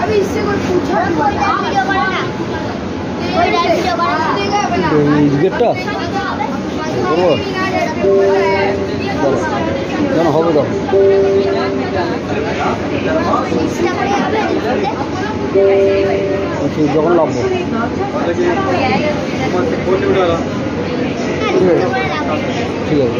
अभी इससे कोई पूछा गेटटा কেন হবে তো যখন লাভবো ঠিক আছে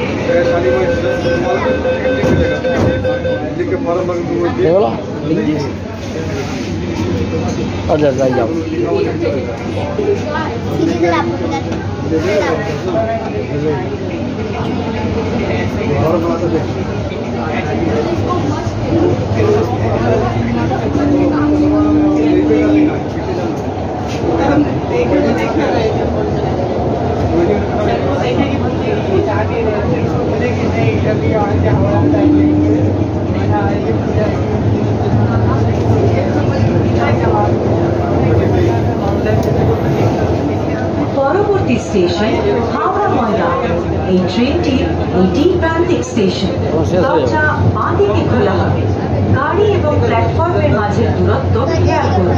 अच्छा जाइए आप পরবর্তী স্টেশন হাওড়া ময়দান। এই ট্রেনটি এটি প্রান্তিক স্টেশন। দরজা বাঁ দিকে খোলা হবে। গাড়ি এবং প্ল্যাটফর্মের মাঝের দূরত্ব খেয়াল করুন।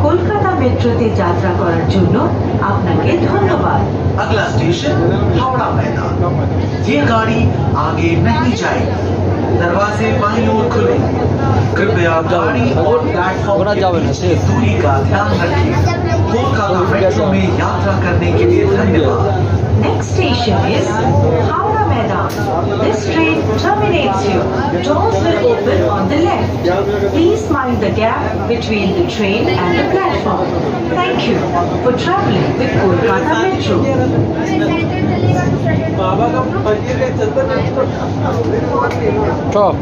কলকাতা মেট্রোতে যাত্রা করার জন্য আপনাকে ধন্যবাদ। अगला स्टेशन हावड़ा मैदान। ये गाड़ी आगे नहीं जाएगी। दरवाजे बाईं ओर खुले। कृपया गाड़ी और प्लेटफॉर्म की दूरी का ध्यान रखें। कोलकाता मेट्रो में यात्रा करने के लिए धन्यवाद। Next station is Howrah Maidan. This train terminates here. Doors will open on the left. Please mind the gap between the train and the platform. Thank you for traveling with Kolkata Metro. Top.